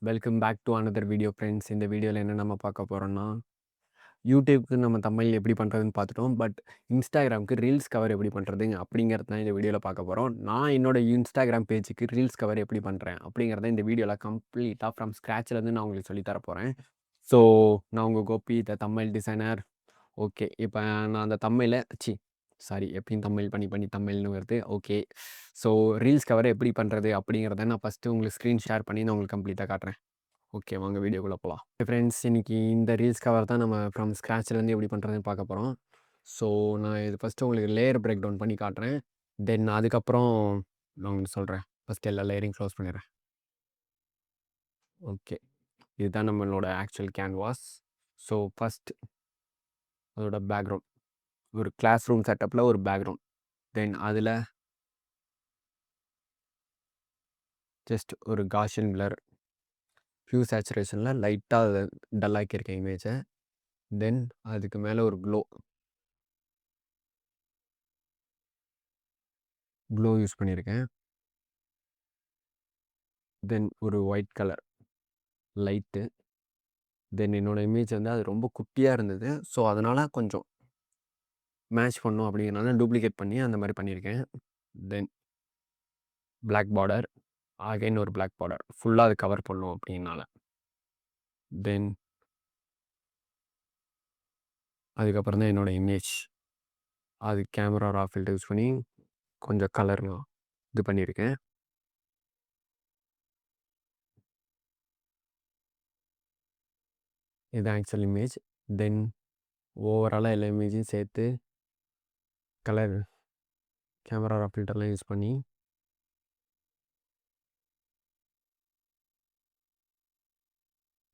Welcome back to another video friends. இந்த வீடியோவில் என்ன நம்ம பார்க்க போகிறோம்னா, யூடியூப்க்கு நம்ம தமிழ் எப்படி பண்ணுறதுன்னு பார்த்துட்டோம். பட் இன்ஸ்டாகிராமுக்கு ரீல்ஸ் கவர் எப்படி பண்ணுறது அப்படிங்கிறது தான் இந்த வீடியோவில் பார்க்க போகிறோம். நான் என்னோட இன்ஸ்டாகிராம் பேஜுக்கு ரீல்ஸ் கவர் எப்படி பண்ணுறேன் அப்படிங்கிறத இந்த வீடியோவில் கம்ப்ளீட்டாக ஃப்ரம் ஸ்க்ராட்ச்லேருந்து நான் உங்களுக்கு சொல்லித்தர போகிறேன். ஸோ நான் உங்கள் கோபி த தமிழ் டிசைனர். ஓகே, இப்போ நான் அந்த தமிழை சாரி எப்பயும் தமிழ் பண்ணி பண்ணி தமிழ்னு வருது. ஓகே, ஸோ ரீல்ஸ் கவர் எப்படி பண்ணுறது அப்படிங்கிறத நான் ஃபஸ்ட்டு உங்களுக்கு ஸ்க்ரீன் ஷேர் பண்ணி நான் உங்களுக்கு கம்ப்ளீட்டாக காட்டுறேன். ஓகே, வாங்க வீடியோக்குள்ளே போகலாம். ஃப்ரெண்ட்ஸ், இன்னைக்கு இந்த ரீல்ஸ் கவர் தான் நம்ம ஃப்ரம் ஸ்க்ராட்ச்லேருந்து எப்படி பண்ணுறதுன்னு பார்க்க போகிறோம். ஸோ நான் இது ஃபஸ்ட்டு உங்களுக்கு லேயர் பிரேக் டவுன் பண்ணி காட்டுறேன். தென் அதுக்கப்புறம் நான் உங்களுக்கு சொல்கிறேன். ஃபஸ்ட்டு எல்லா லேயரையும் க்ளோஸ் பண்ணிடுறேன். ஓகே, இதுதான் நம்மளோட ஆக்சுவல் கேன்வாஸ். ஸோ ஃபஸ்ட் அதோட பேக்ரவுண்ட் ஒரு கிளாஸ் ரூம் செட்டப்பில் ஒரு பேக்ரவுண்ட். தென் அதில் ஜஸ்ட் ஒரு காஷியன் பிளர், ஃபியூ சேச்சுரேஷனில் லைட்டாக டல்லாக்கியிருக்கேன் இமேஜை. தென் அதுக்கு மேலே ஒரு க்ளோ யூஸ் பண்ணியிருக்கேன். தென் ஒரு ஒயிட் கலர் லைட்டு. தென் என்னோடய இமேஜ் வந்து அது ரொம்ப குட்டியாக இருந்தது. ஸோ அதனால் கொஞ்சம் மேட்ச் பண்ணும் அப்படிங்கிறனால டூப்ளிகேட் பண்ணி அந்த மாதிரி பண்ணியிருக்கேன். தென் பிளாக் பார்டர், அகைன் ஒரு பிளாக் பார்டர், ஃபுல்லாக அது கவர் பண்ணும் அப்படின்னால. தென் அதுக்கப்புறம் தான் என்னோடய இமேஜ் அது கேமரா ரா ஃபில்டர் யூஸ் பண்ணி கொஞ்சம் கலர்லாம் இது பண்ணியிருக்கேன். இது ஆக்சுவல் இமேஜ். தென் ஓவராலாக எல்லா இமேஜையும் சேர்த்து கலர் கேமரா ரா ஃபில்டர்லாம் யூஸ் பண்ணி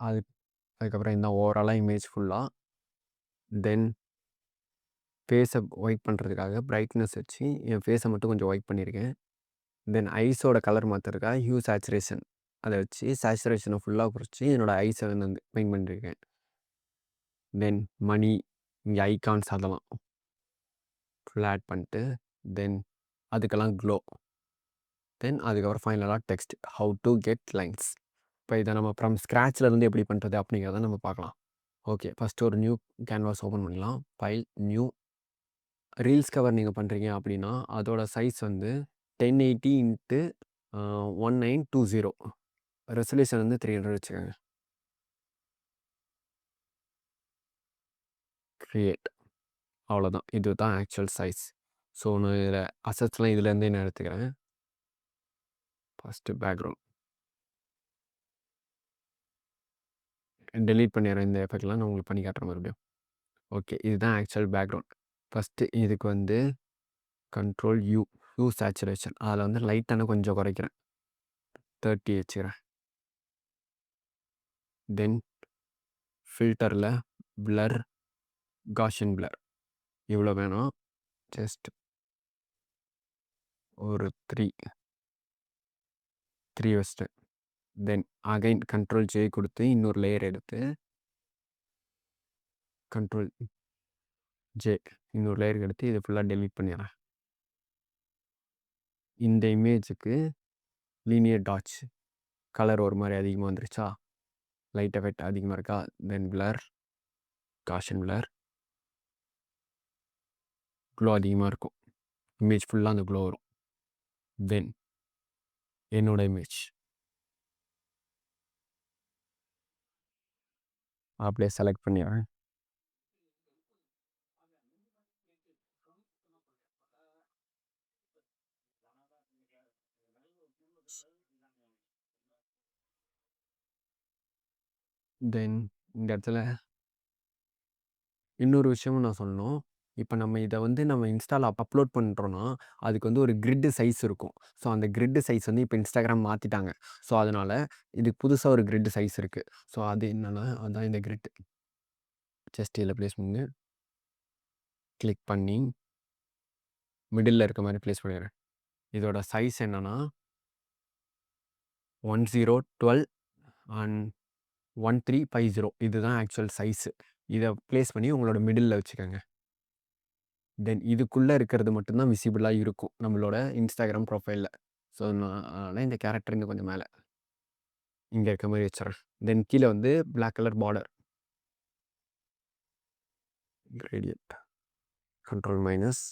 அதுக்கப்புறம் இந்த ஓவராலாக இமேஜ் ஃபுல்லாக. தென் ஃபேஸை ஒயிட் பண்ணுறதுக்காக பிரைட்னஸ் வச்சு என் ஃபேஸை மட்டும் கொஞ்சம் ஒயிட் பண்ணியிருக்கேன். தென் ஐஸோட கலர் மாற்றுறதுக்காக ஹியூ சேச்சுரேஷன் அதை வச்சு சேச்சுரேஷனை ஃபுல்லாக குறைச்சி என்னோடய ஐஸை வந்து பெயிண்ட் பண்ணியிருக்கேன். தென் மணி இங்கே ஐகான்ஸ் அதெல்லாம் ஃபுல்லாக ஆட் பண்ணிட்டு தென் அதுக்கெல்லாம் க்ளோ. தென் அதுக்கப்புறம் ஃபைனலாக text how to get lines. இப்போ இதை நம்ம ஃப்ரம் ஸ்க்ராட்ச்லேருந்து எப்படி பண்ணுறது அப்படிங்கிறத நம்ம பார்க்கலாம். ஓகே, ஃபஸ்ட்டு ஒரு நியூ கேன்வாஸ் ஓப்பன் பண்ணலாம். File, new. ரீல்ஸ் கவர் நீங்கள் பண்ணுறீங்க அப்படின்னா அதோட சைஸ் வந்து 1080 இன்ட்டு 1920. ரெசல்யூஷன் வந்து 300 வச்சுக்கோங்க. கிரியேட், அவ்வளோதான். இது தான் ஆக்சுவல் சைஸ். ஸோ நான் இதில் அசட்ஸ்லாம் இதுலேருந்தே நான் எடுத்துக்கிறேன். ஃபஸ்ட்டு பேக்ரவுண்ட் டெலீட் பண்ணிடுறேன். இந்த எஃபெக்ட்லாம் நான் உங்களுக்கு பண்ணி காட்டுற மறுபடியும். ஓகே, இதுதான் ஆக்சுவல் பேக்ரவுண்ட். ஃபஸ்ட்டு இதுக்கு வந்து கண்ட்ரோல் யூ சேச்சுரேஷன் அதில் வந்து லைட்டான கொஞ்சம் குறைக்கிறேன், 30 வச்சுக்கிறேன். தென் ஃபில்டரில் பிளர், காஷியன் பிளர் இவ்வளோ வேணும். ஜஸ்ட் ஒரு 3 வச்சுட்டு தென் அகைன் கண்ட்ரோல் ஜே கொடுத்து இன்னொரு லேயர் எடுத்து கண்ட்ரோல் ஜே இன்னொரு லேயர் எடுத்து இதை ஃபுல்லாக டெலீட் பண்ணிடுறேன். இந்த இமேஜுக்கு லீனியர் டாட்ச் கலர் ஒரு மாதிரி அதிகமாக வந்துருச்சா, லைட் எஃபெக்ட் அதிகமாக இருக்கா. தென் பிளர், காஷன் பிளர், க்ளோ அதிகமாக இருக்கும். இமேஜ் ஃபுல்லாக அந்த க்ளோ வரும். தென் என்னோட இமேஜ் அப்படியே செலக்ட் பண்ணிடுறேன். தென் இந்த இடத்துல இன்னொரு விஷயமும் நான் சொல்லணும். இப்போ நம்ம இதை வந்து நம்ம இன்ஸ்டாவில் அப்லோட் பண்ணுறோன்னா அதுக்கு வந்து ஒரு கிரிட்டு சைஸ் இருக்கும். ஸோ அந்த கிரிட்டு சைஸ் வந்து இப்போ இன்ஸ்டாகிராம் மாற்றிட்டாங்க. ஸோ அதனால் இதுக்கு புதுசாக ஒரு கிரிட்டு சைஸ் இருக்குது. ஸோ அது என்னென்னா அதுதான் இந்த கிரிட்டு. ஜஸ்ட் இதில் ப்ளேஸ் பண்ணி கிளிக் பண்ணி மிடில் இருக்க மாதிரி ப்ளேஸ் பண்ணிடுறேன். இதோட சைஸ் என்னென்னா 1012 அண்ட் 1350. இதுதான் ஆக்சுவல் சைஸு. இதை ப்ளேஸ் பண்ணி உங்களோட மிடில் வச்சுக்கோங்க. தென் இதுக்குள்ளே இருக்கிறது மட்டும்தான் விசிபிளாக இருக்கும் நம்மளோட இன்ஸ்டாகிராம் ப்ரொஃபைலில். ஸோ அதனால் இந்த கேரக்டர் இன்னும் கொஞ்சம் மேலே இங்கே இருக்க மாதிரி வச்சுறேன். தென் கீழே வந்து black colour border, gradient, control minus,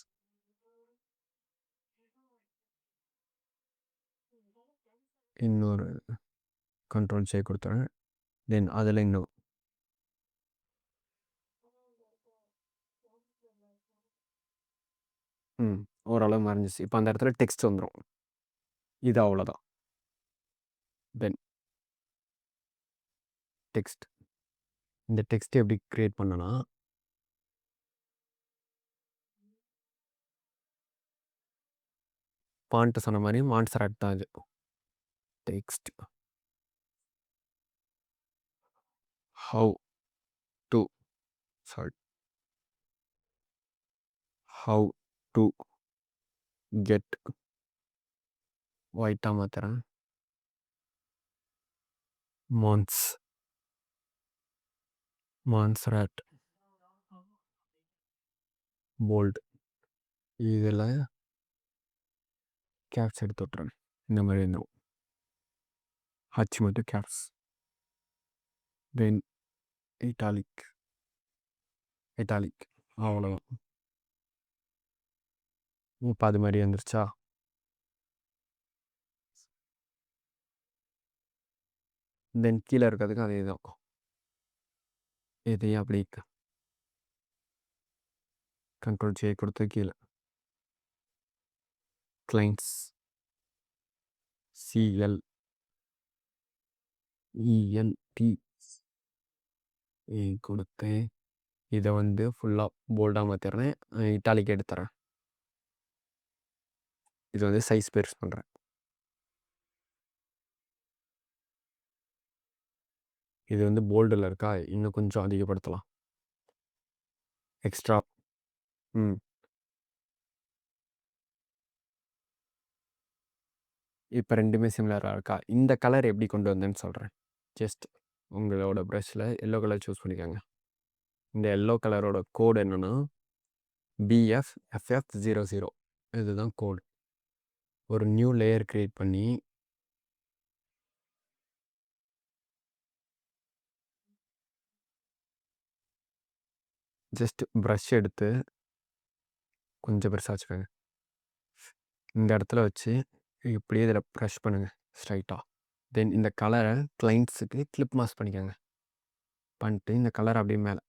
இன்னொரு கண்ட்ரோல் ஜே கொடுத்துறேன். தென் அதில் இன்னும் ஓரளவு மறைஞ்சிச்சு. இப்போ அந்த இடத்துல டெக்ஸ்ட் வந்துடும். இது அவ்வளோதான். தென் டெக்ஸ்ட், இந்த டெக்ஸ்ட் எப்படி கிரியேட் பண்ணனா, பாண்ட்டு சொன்ன மாதிரி மான்சராட் தான் இது. Text how to sorry how to get ஒயிட்டாக மாற்றுறேன். மான்சராட் போல்டு, இதில் கேப்ஸ் எடுத்து விட்றேன். இந்த மாதிரி இருந்துடும். ஹச் மட்டும் கேப்ஸ், தென் இட்டாலிக் அவ்வளோதான். இப்போ அது மாதிரி வந்துருச்சா? தென் கீழே இருக்கிறதுக்கு அதே தான். இதையும் அப்படி கண்ட்ரோல் ஜே கொடுத்து கீழே கிளைண்ட்ஸ் CLENT கொடுத்து இதை வந்து ஃபுல்லாக போல்டாக மாற்றிடுறேன். இட்டாலிக் எடுத்துறேன். இது வந்து சைஸ் பெருசு பண்ணுறேன். இது வந்து போல்டில் இருக்கா, இன்னும் கொஞ்சம் அதிகப்படுத்தலாம். எக்ஸ்ட்ரா இப்போ ரெண்டுமே சிமிலராக இருக்கா? இந்த கலர் எப்படி கொண்டு வந்தேன்னு சொல்கிறேன். ஜஸ்ட் உங்களோட ப்ரஷில் எல்லோ கலர் சூஸ் பண்ணிக்கோங்க. இந்த எல்லோ கலரோட கோடு என்னென்னா BFFF00, இதுதான் கோடு. ஒரு நியூ லேயர் க்ரியேட் பண்ணி ஜஸ்ட் ப்ரஷ் எடுத்து கொஞ்சம் பெருசாக வச்சுக்கோங்க. இந்த இடத்துல வச்சு இப்படியே இதில் ப்ரஷ் பண்ணுங்கள் ஸ்ட்ரைட்டாக. தென் இந்த கலரை கிளைண்ட்ஸுக்கு கிளிப் மாஸ்க் பண்ணிக்கோங்க. பண்ணிட்டு இந்த கலர் அப்படியே மேலே.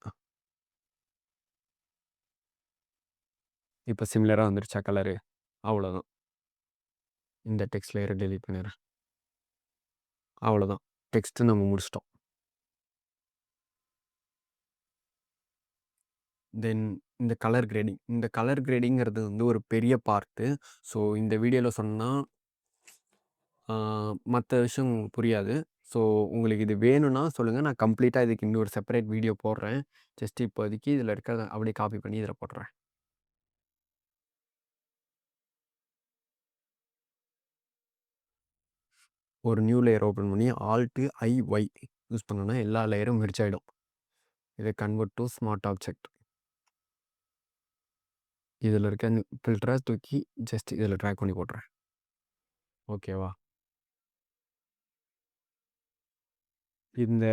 இப்போ சிமிலராக வந்துருச்சா கலரு? அவ்வளோதான். இந்த டெக்ஸ்ட் லேயரை டெலீட் பண்ணிடுறேன். அவ்வளோதான், டெக்ஸ்ட்டு நம்ம முடிச்சிட்டோம். தென் இந்த கலர் கிரேடிங்கிறது வந்து ஒரு பெரிய பார்ட்டு. ஸோ இந்த வீடியோவில் சொன்னால் மற்ற விஷயம் உங்களுக்கு புரியாது. ஸோ உங்களுக்கு இது வேணும்னா சொல்லுங்கள், நான் கம்ப்ளீட்டாக இதுக்கு இன்னொரு செப்பரேட் வீடியோ போடுறேன். ஜஸ்ட் இப்போதைக்கு இதில் இருக்கிறத அப்படியே காப்பி பண்ணி இதில் போட்டுறேன். ஒரு நியூ லேயர் ஓப்பன் பண்ணி Alt+I+Y யூஸ் பண்ணோன்னா எல்லா லேயரும் மெர்ஜ் ஆகிடும். இதை கன்வெர்ட் டு ஸ்மார்ட் ஆப்ஜெக்ட். இதில் இருக்க ஃபில்டரை தூக்கி ஜஸ்ட் இதில் ட்ராக் பண்ணி போட்டுறேன். ஓகேவா? இந்த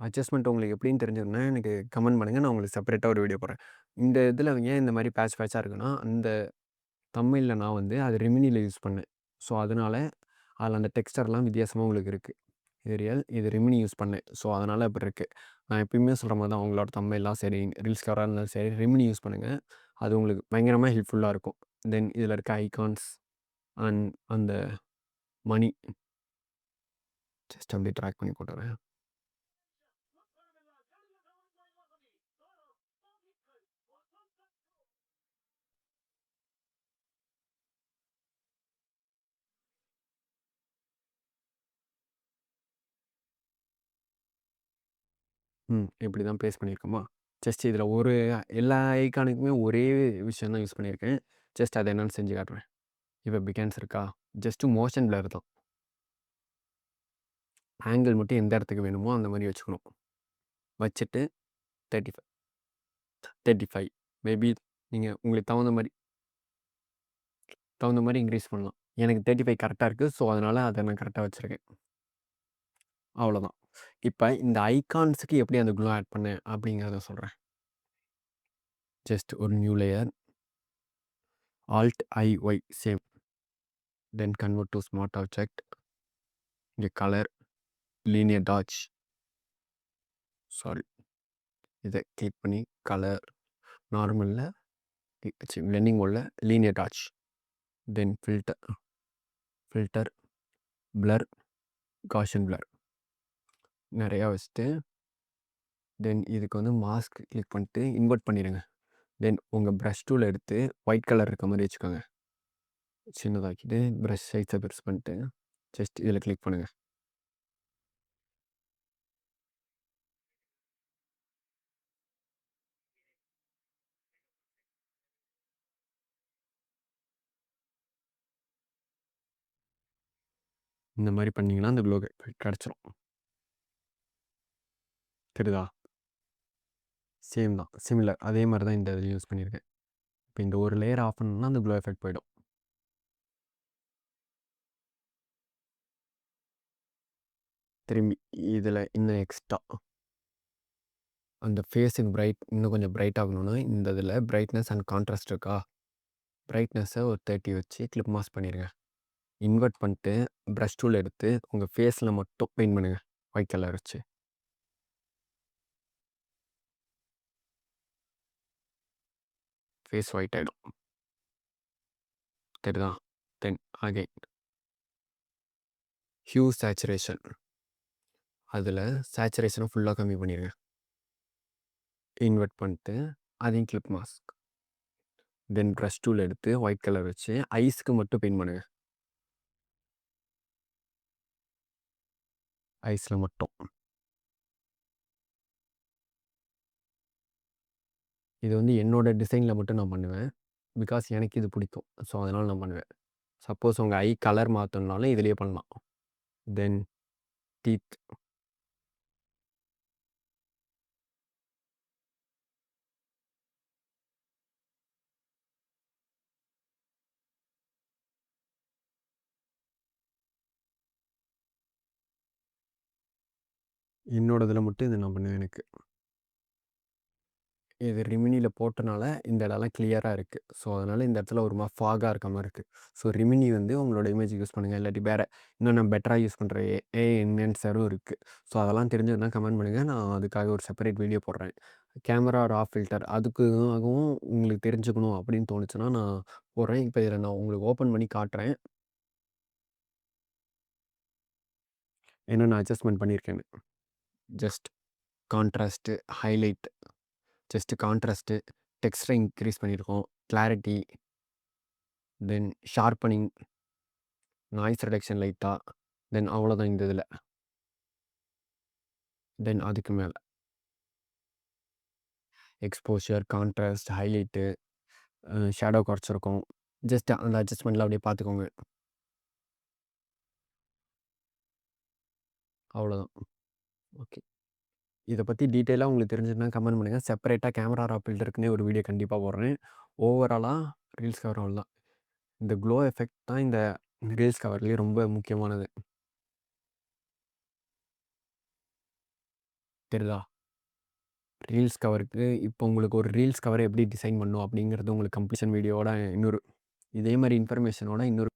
அட்ஜஸ்ட்மெண்ட் உங்களுக்கு எப்படின்னு தெரிஞ்சதுன்னா எனக்கு கமெண்ட் பண்ணுங்கள், நான் உங்களுக்கு செப்பரேட்டாக ஒரு வீடியோ போடுறேன். இந்த இதில் ஏன் இந்த மாதிரி பேட்சாக இருக்குன்னா, அந்த தமிழில் நான் வந்து அது ரெமினியில் யூஸ் பண்ணேன். ஸோ அதனால் அதில் அந்த டெக்ஸ்டர்லாம் வித்தியாசமாக உங்களுக்கு இருக்குது. இது ரியல், இது ரெமினி யூஸ் பண்ணேன். ஸோ அதனால் இப்படி இருக்குது. நான் எப்பயுமே சொல்கிற மாதிரி தான், உங்களோட தமிழ்லாம் சரி, ரீல்ஸ் கவராக இருந்தாலும் சரி, ரெமினி யூஸ் பண்ணுங்கள். அது உங்களுக்கு பயங்கரமாக ஹெல்ப்ஃபுல்லாக இருக்கும். தென் இதில் இருக்க ஐகான்ஸ் அண்ட் அந்த மணி ஜஸ்ட் அப்படியே ட்ராக் பண்ணி போட்டுறேன். இப்படி தான் பேஸ்ட் பண்ணியிருக்கோமா? ஜஸ்ட் இதில் ஒரு எல்லா ஐகானுக்குமே ஒரே விஷயம் தான் யூஸ் பண்ணியிருக்கேன். ஜஸ்ட் அதை என்னென்னு செஞ்சு காட்டுறேன். இப்போ பிகான்ஸ் இருக்கா, ஜஸ்ட்டு மோஷன் பிளர் தான். ஆங்கிள் மட்டும் எந்த இடத்துக்கு வேணுமோ அந்த மாதிரி வச்சுக்கணும். வச்சுட்டு 35 மேபி நீங்கள் உங்களுக்கு தகுந்த மாதிரி இன்க்ரீஸ் பண்ணலாம். எனக்கு 35 கரெக்டாக இருக்குது. ஸோ அதனால் அதை நான் கரெக்டாக வச்சுருக்கேன். அவ்வளோதான். இப்ப இந்த ஐகான்ஸுக்கு எப்படி அந்த க்ளோ ஆட் பண்ணேன் அப்படிங்கிறத சொல்றேன். ஜஸ்ட் ஒரு நியூ லேயர், ஆல்ட் ஐ ஒய் சேம். தென் கன்வெர்ட் டூ ஸ்மார்ட் ஆப்ஜெக்ட். இங்கே கலர், லீனியர் டாட்ச். சாரி. இதை கிளிக் பண்ணி கலர், நார்மலில் பிளெண்டிங் மோடில் லீனியர் டாட்ச். தென் ஃபில்டர், பிளர், காஷன் பிளர் நிறையா வச்சுட்டு, தென் இதுக்கு வந்து மாஸ்க் கிளிக் பண்ணிட்டு இன்வெர்ட் பண்ணிடுங்க. தென் உங்கள் ப்ரஷ் டூல் எடுத்து ஒயிட் கலர் இருக்க மாதிரி வச்சுக்கோங்க. சின்னதாக்கிட்டு ப்ரஷ் சைஸை பெருசு பண்ணிட்டு ஜஸ்ட் இதில் கிளிக் பண்ணுங்கள். இந்த மாதிரி பண்ணிங்கன்னா அந்த க்ளோ கிடச்சிரும். தெரியுதா? சேம் தான், சிமிலர். அதே மாதிரி தான் இந்த இதில் யூஸ் பண்ணியிருக்கேன். இப்போ இந்த ஒரு லேயர் ஆஃப் பண்ணணும்னா அந்த க்ளோ எஃபெக்ட் போயிடும். திரும்பி இதில் இன்னும் எக்ஸ்ட்ரா அந்த ஃபேஸுக்கு இன்னும் கொஞ்சம் பிரைட் ஆகணும்னா இந்த இதில் பிரைட்னஸ் அண்ட் கான்ட்ராஸ்ட் இருக்கா, பிரைட்னஸை ஒரு 30 வச்சு கிளிப் மாஸ்க் பண்ணிடுங்க. இன்வெர்ட் பண்ணிட்டு ப்ரஷ் டூல் எடுத்து உங்கள் ஃபேஸில் மட்டும் பெயிண்ட் பண்ணுங்கள் ஒயிட் கலர் வச்சு. ஃபேஸ் ஒயிட் ஆகிடும். தெரியுதா? தென் அகைன் ஹியூ சேச்சுரேஷன், அதில் சேச்சுரேஷனை ஃபுல்லாக கம்மி பண்ணிடுங்க. இன்வெர்ட் பண்ணிட்டு அதையும் கிளிப் மாஸ்க். தென் ப்ரஷ் டூல் எடுத்து ஒயிட் கலர் வச்சு ஐஸ்க்கு மட்டும் பெயிண்ட் பண்ணுங்க. ஐஸில் மட்டும். இது வந்து என்னோட டிசைனில் மட்டும் நான் பண்ணுவேன். பிகாஸ் எனக்கு இது பிடிக்கும். ஸோ அதனால் நான் பண்ணுவேன். சப்போஸ் உங்கள் ஐ கலர் மாற்றணுனாலும் இதிலேயே பண்ணலாம். தென் டீத், என்னோட இதில் மட்டும் இது நான் பண்ணுவேன். எனக்கு இது ரிமினியில் போட்டனால இந்த இடம்லாம் கிளியராக இருக்குது. ஸோ அதனால் இந்த இடத்துல ஒரு மாதிரி ஃபாகாக இருக்க மாதிரி இருக்குது. ஸோ ரிமினி வந்து உங்களோட இமேஜ் யூஸ் பண்ணுங்கள். இல்லாட்டி வேறு இன்னும் நான் பெட்டராக யூஸ் பண்ணுற என்ஹான்சரும் இருக்குது. ஸோ அதெல்லாம் தெரிஞ்சதுன்னா கமெண்ட் பண்ணுங்கள். நான் அதுக்காக ஒரு செப்பரேட் வீடியோ போடுறேன். கேமரா ரா ஃபில்டர் அதுக்காகவும் உங்களுக்கு தெரிஞ்சுக்கணும் அப்படின்னு தோணுச்சுன்னா நான் போடுறேன். இப்போ இதில் நான் உங்களுக்கு ஓப்பன் பண்ணி காட்டுறேன் என்னென்ன அட்ஜஸ்ட்மெண்ட் பண்ணியிருக்கேன்னு. Just contrast, highlight, just contrast, டெக்ஸ்டரை இன்க்ரீஸ் பண்ணியிருக்கோம், clarity, then sharpening, noise reduction லைட்டாக, தென் அவ்வளோதான் இந்த இதில். தென் அதுக்கு மேலே எக்ஸ்போஷர், கான்ட்ராஸ்ட், ஹைலைட்டு, ஷேடோ குறைச்சிருக்கோம். ஜஸ்ட் அந்த அட்ஜஸ்ட்மெண்ட்டில் அப்படியே பார்த்துக்கோங்க. அவ்வளோதான். ஓகே. இதை பற்றி டீட்டெயிலாக உங்களுக்கு தெரிஞ்சதுன்னா கமெண்ட் பண்ணுங்கள். செப்பரேட்டாக கேமரா ரா ஃபில்டருக்குன்னே ஒரு வீடியோ கண்டிப்பாக போடுறேன். ஓவராலாக ரீல்ஸ் கவர் அவ்வளோதான். இந்த க்ளோ எஃபெக்ட் தான் இந்த ரீல்ஸ் கவர்லேயே ரொம்ப முக்கியமானது. தெரியுதா? ரீல்ஸ் கவருக்கு இப்போ உங்களுக்கு ஒரு ரீல்ஸ் கவரை எப்படி டிசைன் பண்ணணும் அப்படிங்கிறது உங்களுக்கு கம்ப்ளீஷன் வீடியோவோட இதே மாதிரி இன்ஃபர்மேஷனோட இன்னொரு